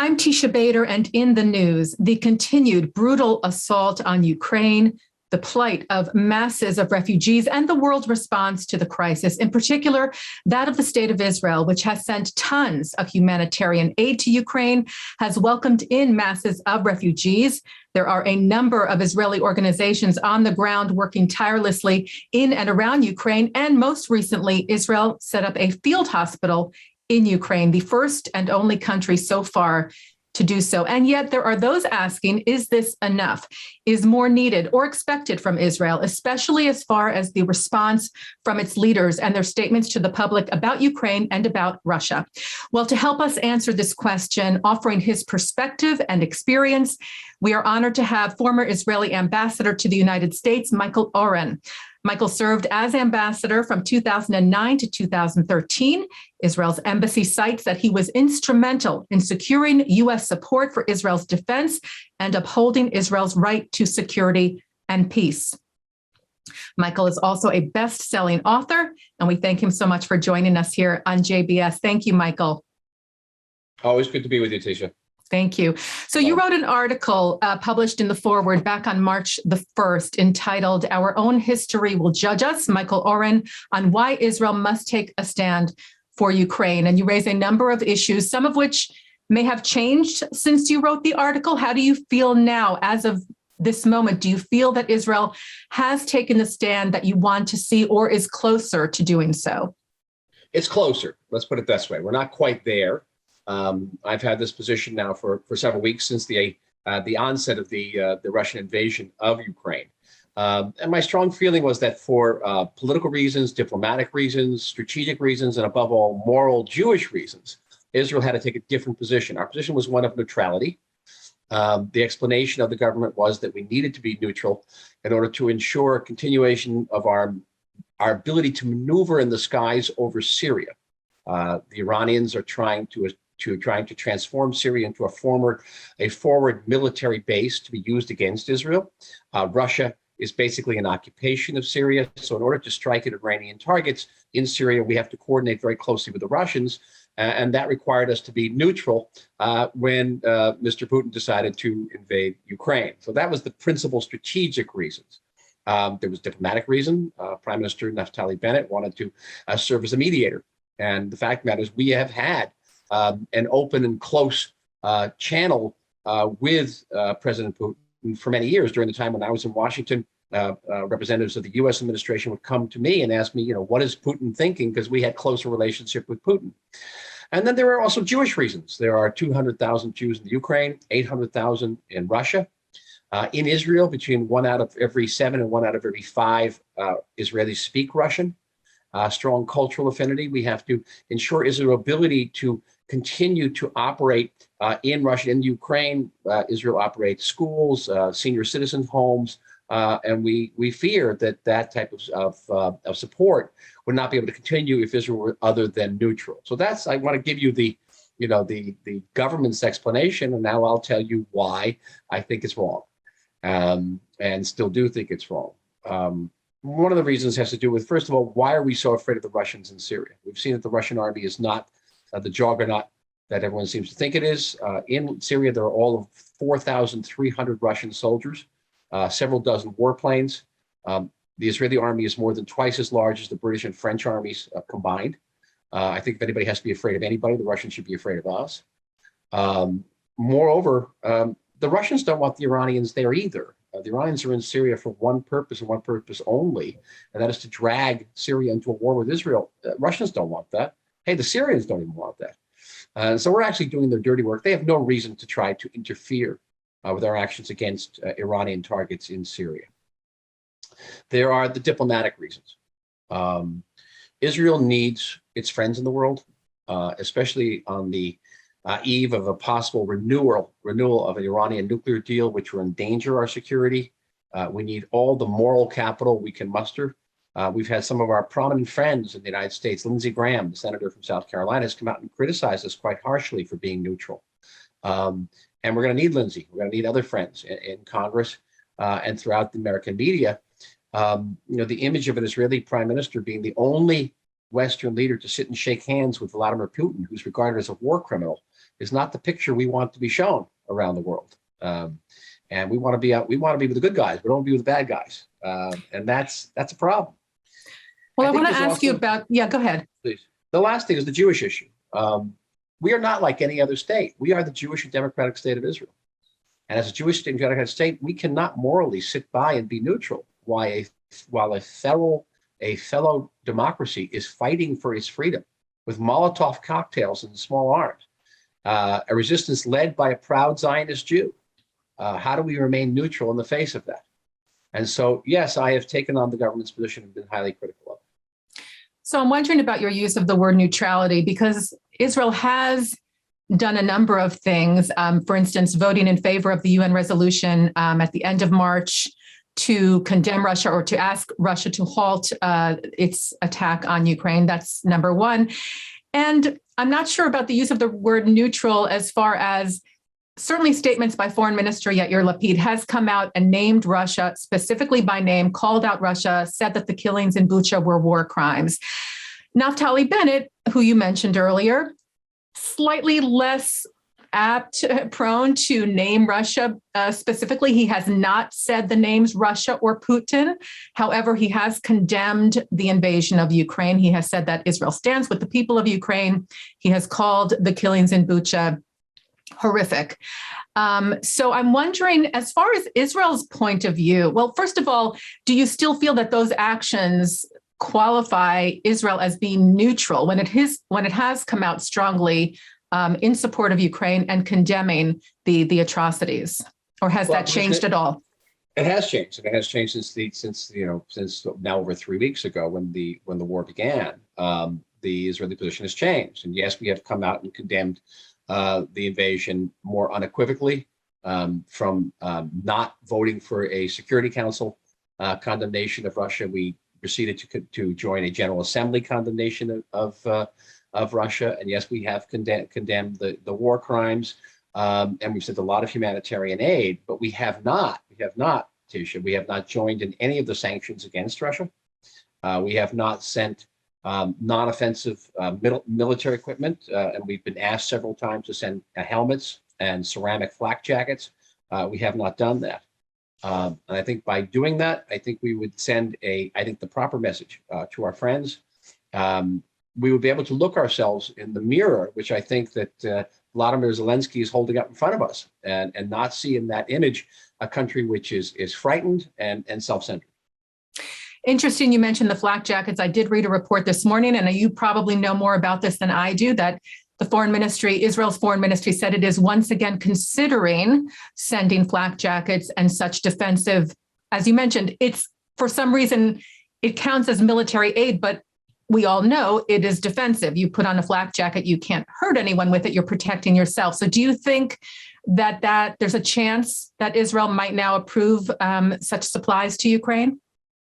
I'm Teisha Bader, and in the news, the continued brutal assault on Ukraine, the plight of masses of refugees, and the world response to the crisis, in particular, that of the State of Israel, which has sent tons of humanitarian aid to Ukraine, has welcomed in masses of refugees. There are a number of Israeli organizations on the ground working tirelessly in and around Ukraine, and most recently, Israel set up a field hospital in Ukraine, the first and only country so far to do so. And yet there are those asking, is this enough? Is more needed or expected from Israel, especially as far as the response from its leaders and their statements to the public about Ukraine and about Russia? Well, to help us answer this question, offering his perspective and experience, we are honored to have former Israeli ambassador to the United States, Michael Oren. Michael served as ambassador from 2009 to 2013. Israel's embassy cites that he was instrumental in securing U.S. support for Israel's defense and upholding Israel's right to security and peace. Michael is also a best-selling author, and we thank him so much for joining us here on JBS. Thank you, Michael. Always good to be with you, Teisha. Thank you. So you wrote an article published in the Forward back on March the 1st entitled, "Our Own History Will Judge Us," Michael Oren, on why Israel must take a stand for Ukraine. And you raise a number of issues, some of which may have changed since you wrote the article. How do you feel now as of this moment? Do you feel that Israel has taken the stand that you want to see or is closer to doing so? It's closer. Let's put it this way. We're not quite there. I've had this position now for several weeks since the onset of the Russian invasion of Ukraine. And my strong feeling was that for political reasons, diplomatic reasons, strategic reasons, and above all, moral Jewish reasons, Israel had to take a different position. Our position was one of neutrality. The explanation of the government was that we needed to be neutral in order to ensure a continuation of our ability to maneuver in the skies over Syria. The Iranians are trying to transform Syria into a forward military base to be used against Israel. Russia is basically an occupation of Syria. So in order to strike at Iranian targets in Syria, we have to coordinate very closely with the Russians. And that required us to be neutral when Mr. Putin decided to invade Ukraine. So that was the principal strategic reasons. There was diplomatic reason. Prime Minister Naftali Bennett wanted to serve as a mediator. And the fact of the matter is we have had an open and close channel with President Putin for many years. During the time when I was in Washington, representatives of the US administration would come to me and ask me, what is Putin thinking? Because we had closer relationship with Putin. And then there are also Jewish reasons. There are 200,000 Jews in the Ukraine, 800,000 in Russia. In Israel, between 1 out of every 7 and 1 out of every 5 Israelis speak Russian. Strong cultural affinity. We have to ensure Israel's ability to continue to operate in Russia, in Ukraine. Israel operates schools, senior citizen homes, and we fear that type of support would not be able to continue if Israel were other than neutral. So I want to give you the government's explanation, and now I'll tell you why I think it's wrong, and still do think it's wrong. One of the reasons has to do with, first of all, why are we so afraid of the Russians in Syria? We've seen that the Russian army is not the juggernaut that everyone seems to think it is. In Syria, there are all of 4,300 Russian soldiers, several dozen warplanes. The Israeli army is more than twice as large as the British and French armies combined. I think if anybody has to be afraid of anybody, the Russians should be afraid of us. Moreover, the Russians don't want the Iranians there either. The Iranians are in Syria for one purpose and one purpose only, and that is to drag Syria into a war with Israel. Russians don't want that. Hey, the Syrians don't even want that. So we're actually doing their dirty work. They have no reason to try to interfere with our actions against Iranian targets in Syria. There are the diplomatic reasons. Israel needs its friends in the world, especially on the eve of a possible renewal of an Iranian nuclear deal, which will endanger our security. We need all the moral capital we can muster. We've had some of our prominent friends in the United States, Lindsey Graham, the senator from South Carolina, has come out and criticized us quite harshly for being neutral. And we're going to need Lindsey. We're going to need other friends in Congress and throughout the American media. The image of an Israeli prime minister being the only Western leader to sit and shake hands with Vladimir Putin, who's regarded as a war criminal, is not the picture we want to be shown around the world. And we want to be with the good guys. We don't want to be with the bad guys. And that's a problem. Well, I want to ask you about, yeah, go ahead. Please. The last thing is the Jewish issue. We are not like any other state. We are the Jewish and democratic state of Israel. And as a Jewish and democratic state, we cannot morally sit by and be neutral while a fellow democracy is fighting for its freedom with Molotov cocktails and small arms, a resistance led by a proud Zionist Jew. How do we remain neutral in the face of that? And so, yes, I have taken on the government's position and been highly critical of it. So I'm wondering about your use of the word neutrality, because Israel has done a number of things. For instance, voting in favor of the UN resolution at the end of March to condemn Russia or to ask Russia to halt its attack on Ukraine. That's number one. And I'm not sure about the use of the word neutral, as far as certainly statements by Foreign Minister Yair Lapid has come out and named Russia specifically by name, called out Russia, said that the killings in Bucha were war crimes. Naftali Bennett, who you mentioned earlier, slightly less prone to name Russia specifically. He has not said the names Russia or Putin. However, he has condemned the invasion of Ukraine. He has said that Israel stands with the people of Ukraine. He has called the killings in Bucha horrific. So I'm wondering, as far as Israel's point of view, well, first of all, do you still feel that those actions qualify Israel as being neutral when it has come out strongly in support of Ukraine and condemning the atrocities, or has that changed at all? It has changed. It has changed since now over 3 weeks ago when the war began. The Israeli position has changed, and yes, we have come out and condemned the invasion more unequivocally, from not voting for a Security Council condemnation of Russia. We proceeded to join a General Assembly condemnation of Russia, and yes, we have condemned the war crimes, and we've sent a lot of humanitarian aid. But we have not, Teisha, we have not joined in any of the sanctions against Russia. We have not sent non-offensive military equipment, and we've been asked several times to send helmets and ceramic flak jackets. We have not done that. And I think by doing that, I think we would send the proper message to our friends. We would be able to look ourselves in the mirror, which I think that Vladimir Zelensky is holding up in front of us, and not see in that image a country which is frightened and self-centered. Interesting, you mentioned the flak jackets. I did read a report this morning, and you probably know more about this than I do, that the Israel's foreign ministry said it is once again considering sending flak jackets and such defensive, as you mentioned, it's for some reason, it counts as military aid, but we all know it is defensive. You put on a flak jacket, you can't hurt anyone with it, you're protecting yourself. So do you think that there's a chance that Israel might now approve such supplies to Ukraine?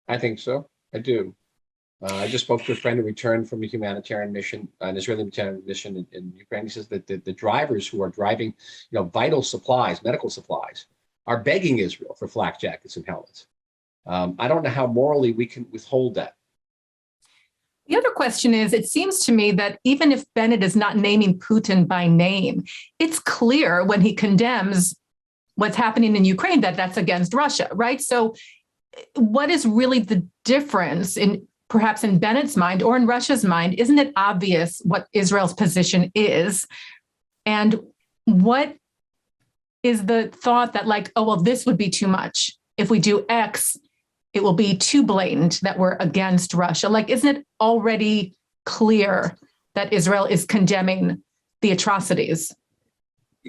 I think so. I do. I just spoke to a friend who returned from a humanitarian mission, an Israeli humanitarian mission in Ukraine. He says that the drivers who are driving, vital supplies, medical supplies, are begging Israel for flak jackets and helmets. I don't know how morally we can withhold that. The other question is, it seems to me that even if Bennett is not naming Putin by name, it's clear when he condemns what's happening in Ukraine that that's against Russia, right? So what is really the difference perhaps in Bennett's mind or in Russia's mind? Isn't it obvious what Israel's position is? And what is the thought that this would be too much? If we do X, it will be too blatant that we're against Russia. Isn't it already clear that Israel is condemning the atrocities?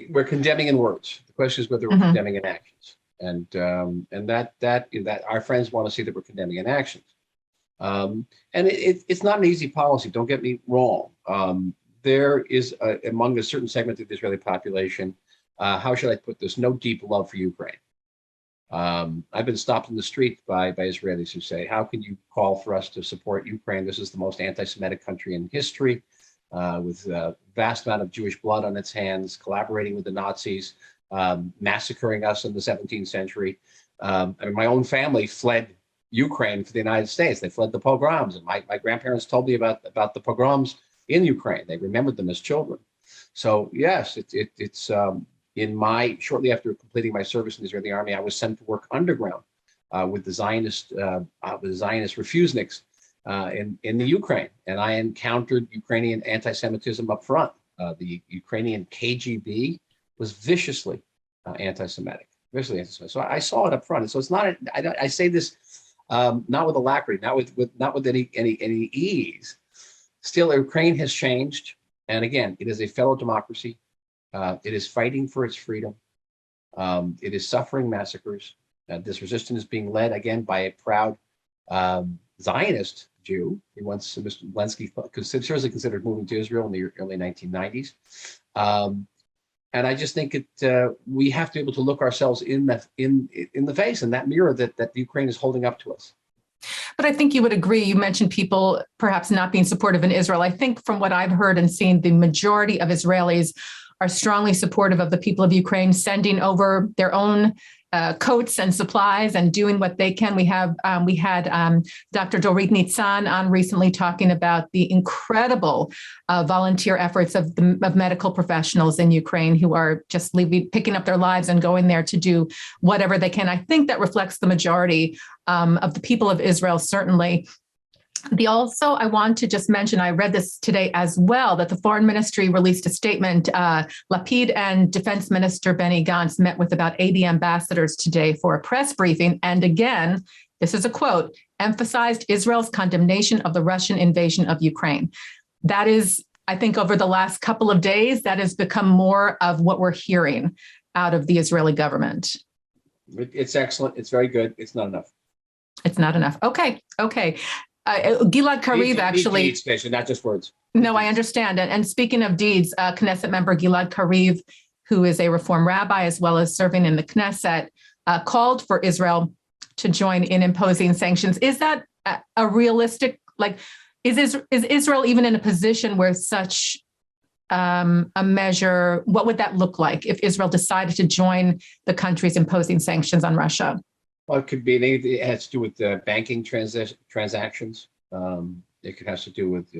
We're condemning in words. The question is whether we're condemning in actions. And that our friends want to see that we're condemning in actions. And it's not an easy policy. Don't get me wrong. There is among a certain segment of the Israeli population, how should I put this? No deep love for Ukraine. I've been stopped in the street by Israelis who say, "How can you call for us to support Ukraine? This is the most anti-Semitic country in history, with a vast amount of Jewish blood on its hands, collaborating with the Nazis." Massacring us in the 17th century. My own family fled Ukraine for the United States. They fled the pogroms, and my grandparents told me about the pogroms in Ukraine. They remembered them as children. So yes, it's shortly after completing my service in the Israeli army, I was sent to work underground with the Zionist refuseniks in the Ukraine, and I encountered Ukrainian anti-Semitism up front. The Ukrainian KGB was viciously anti-Semitic, viciously anti-Semitic. So I saw it up front, and so it's not. I say this not with alacrity, not with any ease. Still, Ukraine has changed, and again, it is a fellow democracy. It is fighting for its freedom. It is suffering massacres. This resistance is being led again by a proud Zionist Jew. He once, Mr. Zelensky, seriously considered moving to Israel in the early 1990s. And I just think we have to be able to look ourselves in the face, in that mirror that Ukraine is holding up to us. But I think you would agree. You mentioned people perhaps not being supportive in Israel. I think from what I've heard and seen, the majority of Israelis are strongly supportive of the people of Ukraine, sending over their own coats and supplies and doing what they can. We had Dr. Dorit Nitzan on recently talking about the incredible volunteer efforts of medical professionals in Ukraine who are just picking up their lives and going there to do whatever they can. I think that reflects the majority of the people of Israel, certainly. I want to just mention, I read this today as well, that the foreign ministry released a statement. Lapid and Defense Minister Benny Gantz met with about 80 ambassadors today for a press briefing. And again, this is a quote, emphasized Israel's condemnation of the Russian invasion of Ukraine. That is, I think over the last couple of days, that has become more of what we're hearing out of the Israeli government. It's excellent. It's very good. It's not enough. It's not enough. Okay. Gilad Kariv actually. Deeds, Teisha, not just words. No, I understand. And speaking of deeds, Knesset member Gilad Kariv, who is a Reform rabbi as well as serving in the Knesset, called for Israel to join in imposing sanctions. Is that a realistic, is Israel even in a position where such a measure, what would that look like if Israel decided to join the countries imposing sanctions on Russia? Well, it could be anything. It has to do with banking transactions. It has to do with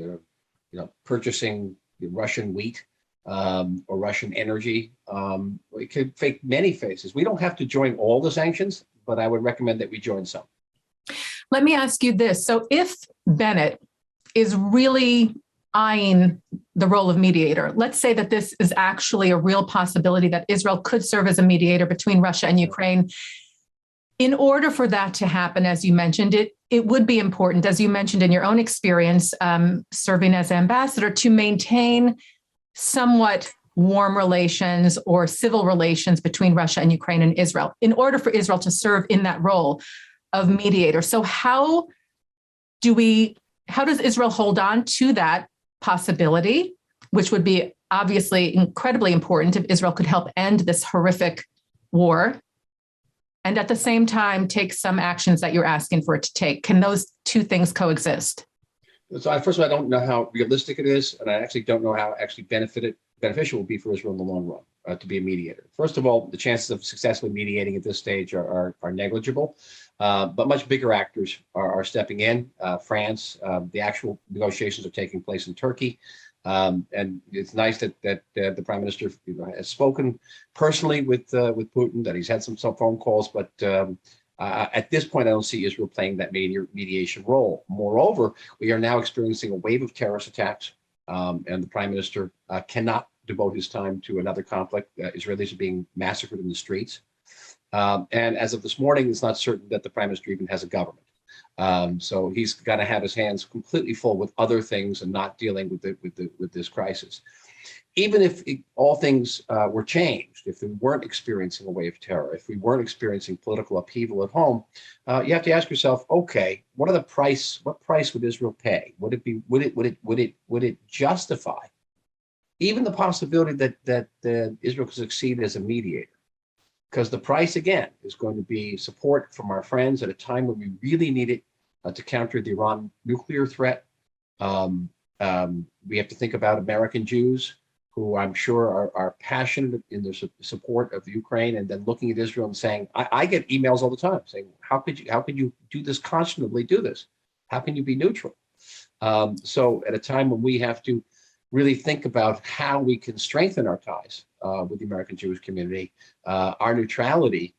purchasing Russian wheat or Russian energy. It could take many faces. We don't have to join all the sanctions, but I would recommend that we join some. Let me ask you this. So if Bennett is really eyeing the role of mediator, let's say that this is actually a real possibility that Israel could serve as a mediator between Russia and Ukraine. In order for that to happen, as you mentioned, it would be important, as you mentioned in your own experience, serving as ambassador, to maintain somewhat warm relations or civil relations between Russia and Ukraine and Israel, in order for Israel to serve in that role of mediator. So how does Israel hold on to that possibility, which would be obviously incredibly important if Israel could help end this horrific war, and at the same time take some actions that you're asking for it to take? Can those two things coexist? So first of all, I don't know how realistic it is, and I actually don't know how actually beneficial it will be for Israel in the long run to be a mediator. First of all, the chances of successfully mediating at this stage are negligible, but much bigger actors are stepping in. France, the actual negotiations are taking place in Turkey. And it's nice that the prime minister has spoken personally with Putin, that he's had some phone calls, but at this point, I don't see Israel playing that mediation role. Moreover, we are now experiencing a wave of terrorist attacks, and the prime minister cannot devote his time to another conflict. Israelis are being massacred in the streets. And as of this morning, it's not certain that the prime minister even has a government. So he's got to have his hands completely full with other things and not dealing with this crisis. Even if all things were changed, if we weren't experiencing a wave of terror, if we weren't experiencing political upheaval at home, you have to ask yourself, okay, what price would Israel pay? Would it justify even the possibility that Israel could succeed as a mediator? Because the price, again, is going to be support from our friends at a time when we really need it to counter the Iran nuclear threat. We have to think about American Jews, who I'm sure are passionate in their support of Ukraine, and then looking at Israel and saying, I get emails all the time saying, how could you do this, constantly do this? How can you be neutral? So at a time when we have to really think about how we can strengthen our ties with the American Jewish community, our neutrality,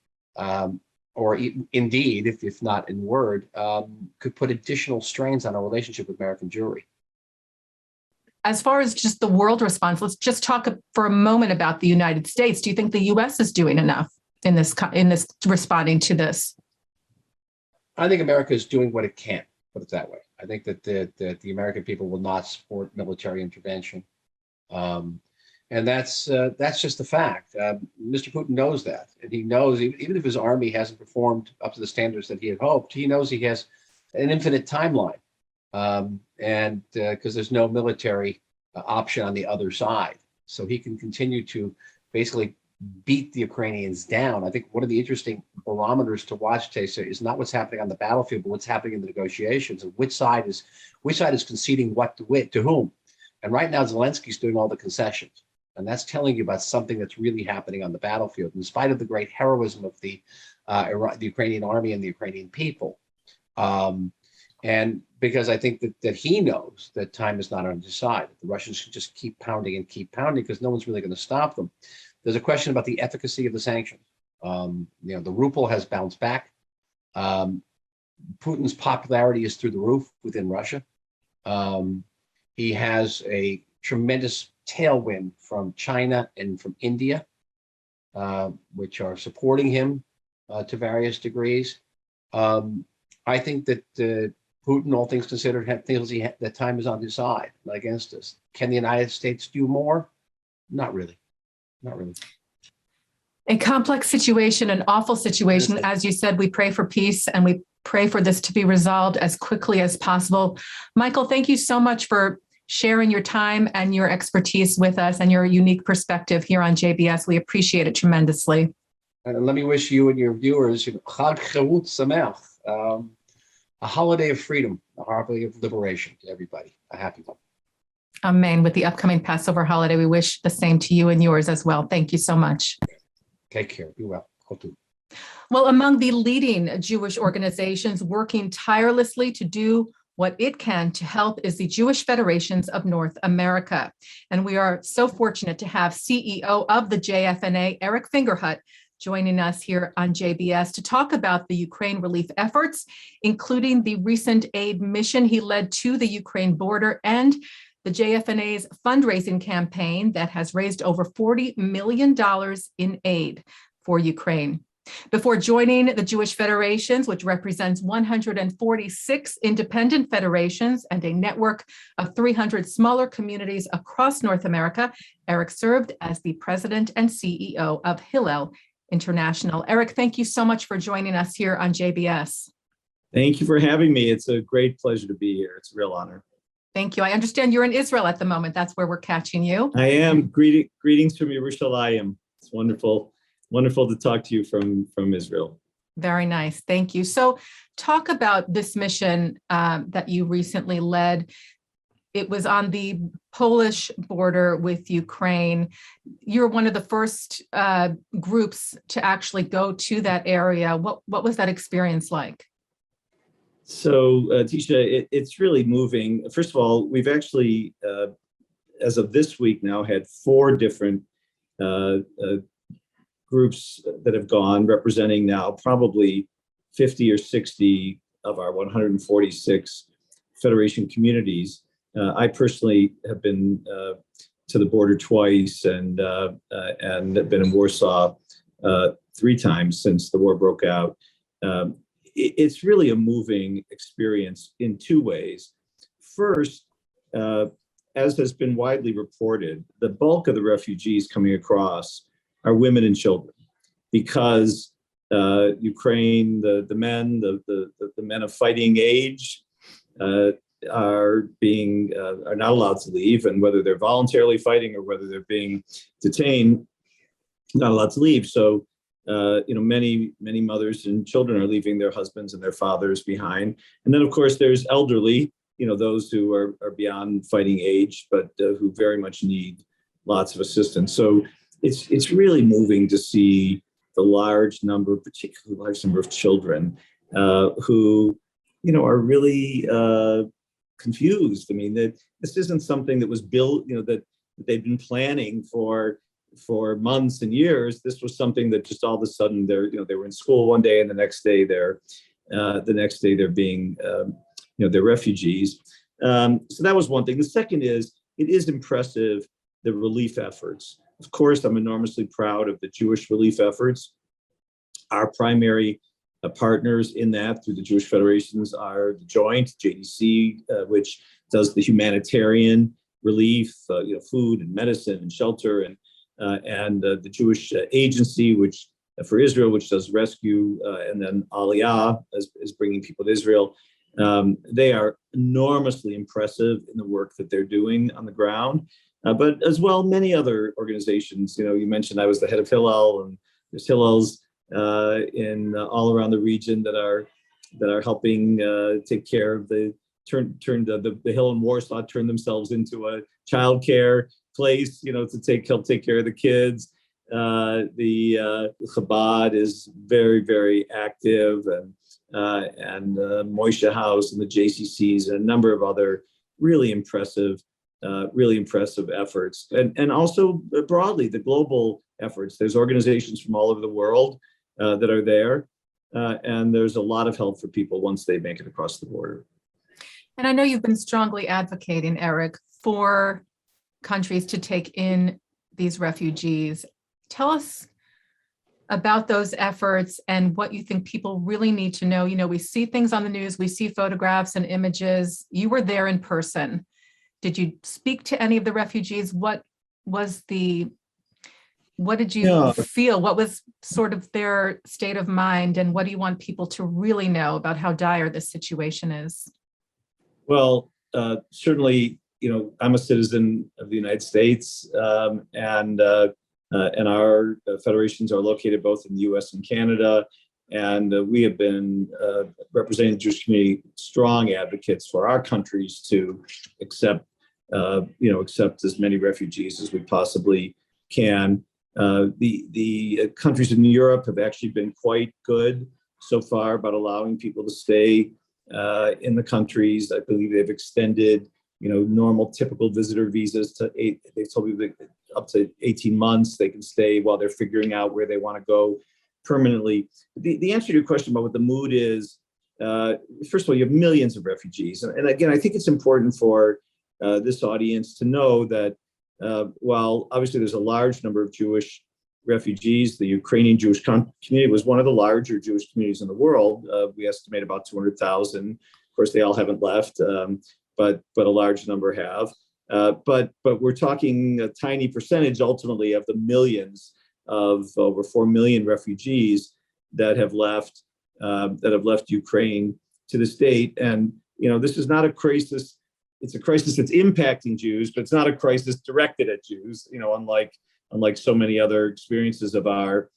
or indeed, if not in word, could put additional strains on our relationship with American Jewry. As far as just the world response, let's just talk for a moment about the United States. Do you think the U.S. is doing enough in this responding to this? I think America is doing what it can, put it that way. I think that the American people will not support military intervention, and that's just a fact. Mr. Putin knows that, and he knows even if his army hasn't performed up to the standards that he had hoped, he knows he has an infinite timeline. And because there's no military option on the other side. So he can continue to basically beat the Ukrainians down. I think one of the interesting barometers to watch, Teisha, is not what's happening on the battlefield, but what's happening in the negotiations and which side is conceding what to whom. And right now, Zelensky's doing all the concessions. And that's telling you about something that's really happening on the battlefield, in spite of the great heroism of the Ukrainian army and the Ukrainian people. And because I think that he knows that time is not on his side. The Russians should just keep pounding because no one's really going to stop them. There's a question about the efficacy of the sanctions. The ruble has bounced back. Putin's popularity is through the roof within Russia. He has a tremendous tailwind from China and from India, which are supporting him to various degrees. I think that Putin, all things considered, feels that time is on his side, not against us. Can the United States do more? Not really. Not really. A complex situation, an awful situation. As you said, we pray for peace and we pray for this to be resolved as quickly as possible. Michael, thank you so much for sharing your time and your expertise with us and your unique perspective here on JBS. We appreciate it tremendously. And let me wish you and your viewers Chag Cherut Sameach, a holiday of freedom, a holiday of liberation to everybody. A happy one. Amen. With the upcoming Passover holiday, we wish the same to you and yours as well. Thank you so much. Take care. Be well. Well, among the leading Jewish organizations working tirelessly to do what it can to help is the Jewish Federations of North America. And we are so fortunate to have CEO of the JFNA, Eric Fingerhut, joining us here on JBS to talk about the Ukraine relief efforts, including the recent aid mission he led to the Ukraine border and the JFNA's fundraising campaign that has raised over $40 million in aid for Ukraine. Before joining the Jewish Federations, which represents 146 independent federations and a network of 300 smaller communities across North America, Eric served as the president and CEO of Hillel International. Eric, thank you so much for joining us here on JBS. Thank you for having me. It's a great pleasure to be here. It's a real honor. Thank you. I understand you're in Israel at the moment. That's where we're catching you. I am. Greetings from Yerushalayim. It's wonderful to talk to you from Israel. Very nice. Thank you. So talk about this mission that you recently led. It was on the Polish border with Ukraine. You're one of the first groups to actually go to that area. What was that experience like? So, Teisha, it's really moving. First of all, we've actually, as of this week now, had 4 different groups that have gone, representing now probably 50 or 60 of our 146 Federation communities. I personally have been to the border twice and have been in Warsaw 3 times since the war broke out. It's really a moving experience in 2 ways. First, as has been widely reported, the bulk of the refugees coming across are women and children, because Ukraine, the men of fighting age are not allowed to leave, and whether they're voluntarily fighting or whether they're being detained, not allowed to leave. So many mothers and children are leaving their husbands and their fathers behind. And then, of course, there's elderly, those who are beyond fighting age, but who very much need lots of assistance. So it's really moving to see the particularly large number of children who, are really confused. I mean, that this isn't something that was built, that they've been planning for months and years. This was something that just all of a sudden they were in school one day and the next day they're being they're refugees. So that was one thing. The second is, it is impressive, the relief efforts. Of course, I'm enormously proud of the Jewish relief efforts. Our primary partners in that through the Jewish federations are the Joint, JDC, which does the humanitarian relief, food and medicine and shelter, and the Jewish Agency, which for Israel, which does rescue, and then Aliyah is bringing people to Israel. They are enormously impressive in the work that they're doing on the ground, but as well many other organizations. You mentioned I was the head of Hillel, and there's Hillels in all around the region that are helping take care of the Hill in Warsaw turned themselves into a childcare place, to help take care of the kids. The Chabad is very, very active, and Moishe House and the JCCs and a number of other really impressive efforts, and also broadly the global efforts. There's organizations from all over the world that are there, and there's a lot of help for people once they make it across the border. And I know you've been strongly advocating, Eric, for countries to take in these refugees. Tell us about those efforts and what you think people really need to know. We see things on the news, we see photographs and images. You were there in person. Did you speak to any of the refugees? What did you feel? What was sort of their state of mind? And what do you want people to really know about how dire this situation is? Well, certainly, I'm a citizen of the United States, and our federations are located both in the US and Canada. And we have been representing the Jewish community, strong advocates for our countries to accept as many refugees as we possibly can. The countries in Europe have actually been quite good so far about allowing people to stay in the countries. I believe they've extended, normal typical visitor visas to they've told me that up to 18 months they can stay while they're figuring out where they want to go permanently. The answer to your question about what the mood is, first of all, you have millions of refugees. And again, I think it's important for this audience to know that while obviously there's a large number of Jewish refugees, the Ukrainian Jewish community was one of the larger Jewish communities in the world. We estimate about 200,000. Of course, they all haven't left, but a large number have. But we're talking a tiny percentage ultimately of the millions of over 4 million refugees that have left Ukraine to this date. And this is not a crisis. It's a crisis that's impacting Jews, but it's not a crisis directed at Jews. Unlike so many other experiences of our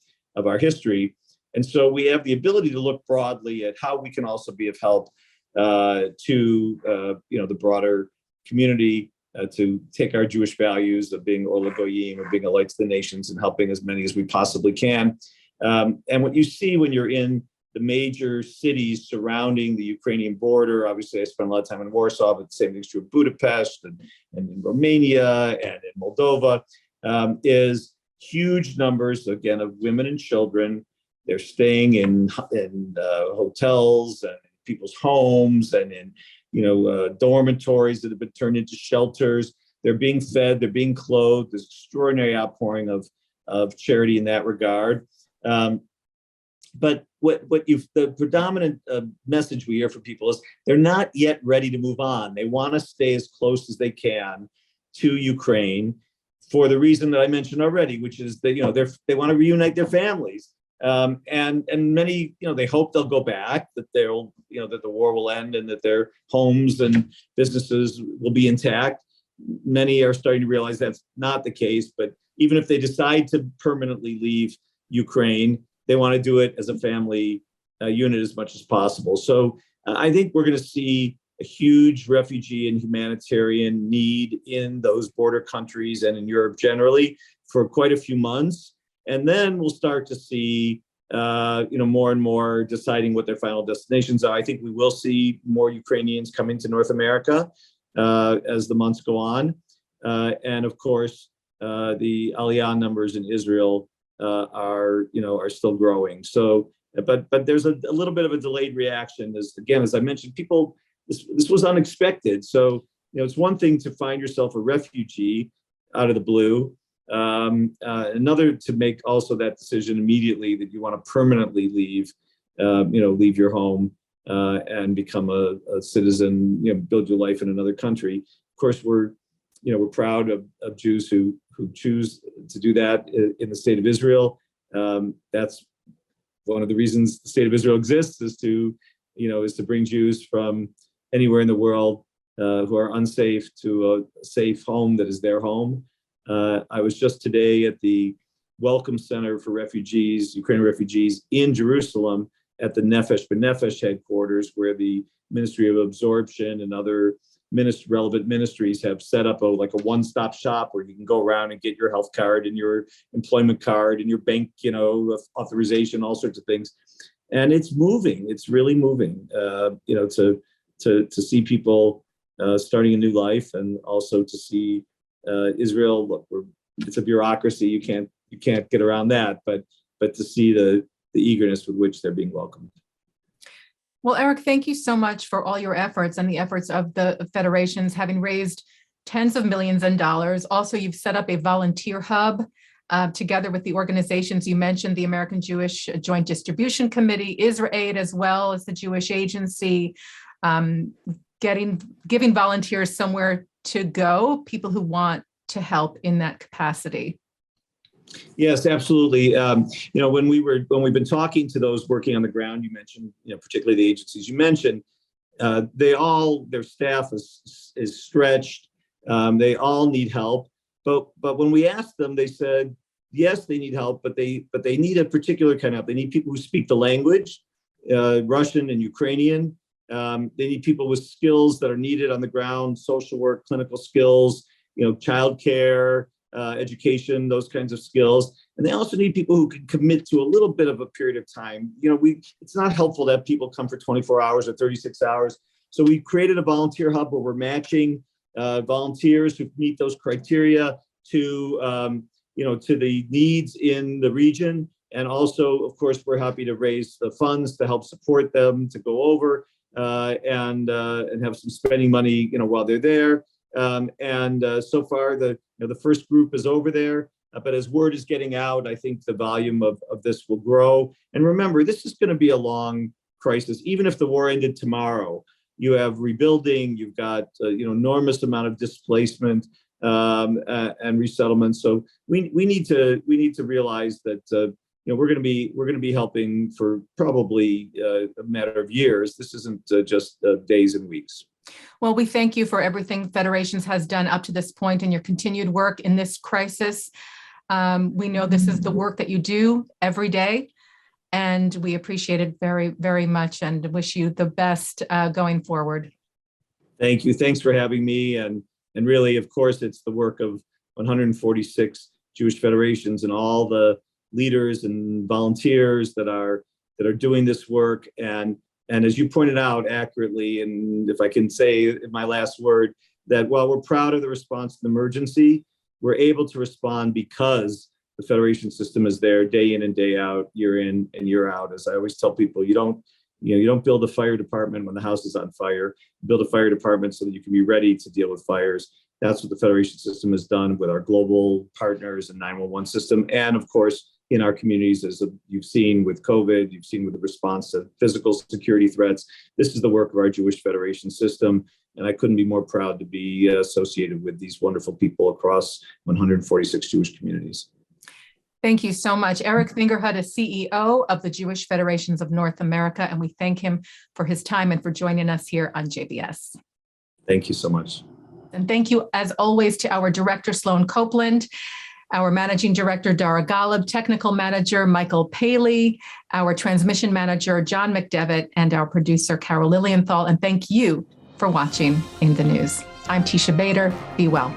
history. And so we have the ability to look broadly at how we can also be of help to the broader community, to take our Jewish values of being Or LaGoyim, of being a light to the nations, and helping as many as we possibly can. And what you see when you're in the major cities surrounding the Ukrainian border, obviously I spent a lot of time in Warsaw, but the same thing's true of Budapest and in Romania and in Moldova, is huge numbers, again, of women and children. They're staying in hotels and in people's homes and in dormitories that have been turned into shelters. They're being fed, they're being clothed. There's extraordinary outpouring of charity in that regard. But the predominant message we hear from people is they're not yet ready to move on. They want to stay as close as they can to Ukraine for the reason that I mentioned already, which is that they want to reunite their families. And many, they hope they'll go back, that that the war will end and that their homes and businesses will be intact. Many are starting to realize that's not the case. But even if they decide to permanently leave Ukraine, they want to do it as a family unit as much as possible. So I think we're going to see a huge refugee and humanitarian need in those border countries and in Europe generally for quite a few months. And then we'll start to see more and more deciding what their final destinations are. I think we will see more Ukrainians coming to North America as the months go on. And of course, the Aliyah numbers in Israel are still growing. So, but there's a little bit of a delayed reaction. As I mentioned, this was unexpected. So, it's one thing to find yourself a refugee out of the blue. Another to make also that decision immediately that you want to permanently leave your home and become a citizen, build your life in another country. Of course, we're proud of Jews who choose to do that in the state of Israel. That's one of the reasons the state of Israel exists, is to bring Jews from anywhere in the world who are unsafe to a safe home that is their home. I was just today at the Welcome Center for Ukrainian refugees in Jerusalem at the Nefesh B'Nefesh headquarters, where the Ministry of Absorption and other relevant ministries have set up a one-stop shop where you can go around and get your health card and your employment card and your bank, authorization, all sorts of things. And it's moving. It's really moving, to see people starting a new life, and also to see Israel. Look, it's a bureaucracy. You can't get around that, but to see the eagerness with which they're being welcomed. Well, Eric, thank you so much for all your efforts and the efforts of the federations, having raised tens of millions in dollars. Also, you've set up a volunteer hub together with the organizations you mentioned, the American Jewish Joint Distribution Committee, IsraAid, as well as the Jewish Agency, giving volunteers somewhere to go, people who want to help in that capacity. Yes, absolutely. When we've been talking to those working on the ground, you mentioned, particularly the agencies you mentioned, their staff is stretched. They all need help. But when we asked them, they said, yes, they need help, but they need a particular kind of help. They need people who speak the language, Russian and Ukrainian. They need people with skills that are needed on the ground, social work, clinical skills, childcare, education, those kinds of skills. And they also need people who can commit to a little bit of a period of time. It's not helpful that people come for 24 hours or 36 hours. So we created a volunteer hub where we're matching volunteers who meet those criteria to the needs in the region. And also, of course, we're happy to raise the funds to help support them to go over and have some spending money, while they're there. So far, the first group is over there. But as word is getting out, I think the volume of this will grow. And remember, this is going to be a long crisis. Even if the war ended tomorrow, you have rebuilding, you've got enormous amount of displacement and resettlement. So we need to realize that we're going to be helping for probably a matter of years. This isn't just days and weeks. Well, we thank you for everything Federations has done up to this point and your continued work in this crisis. We know this is the work that you do every day, and we appreciate it very, very much and wish you the best going forward. Thank you. Thanks for having me. And really, of course, it's the work of 146 Jewish federations and all the leaders and volunteers that are doing this work. And as you pointed out accurately, and if I can say my last word, that while we're proud of the response to the emergency, we're able to respond because the federation system is there day in and day out, year in and year out. As I always tell people, you don't build a fire department when the house is on fire. You build a fire department so that you can be ready to deal with fires. That's what the federation system has done with our global partners and 911 system. And of course, in our communities, as you've seen with COVID, you've seen with the response to physical security threats. This is the work of our Jewish Federation system. And I couldn't be more proud to be associated with these wonderful people across 146 Jewish communities. Thank you so much. Eric Fingerhut is CEO of the Jewish Federations of North America, and we thank him for his time and for joining us here on JBS. Thank you so much. And thank you, as always, to our director, Sloan Copeland, our managing director, Dara Golub, technical manager, Michael Paley, our transmission manager, John McDevitt, and our producer, Carol Lilienthal. And thank you for watching In the News. I'm Teisha Bader. Be well.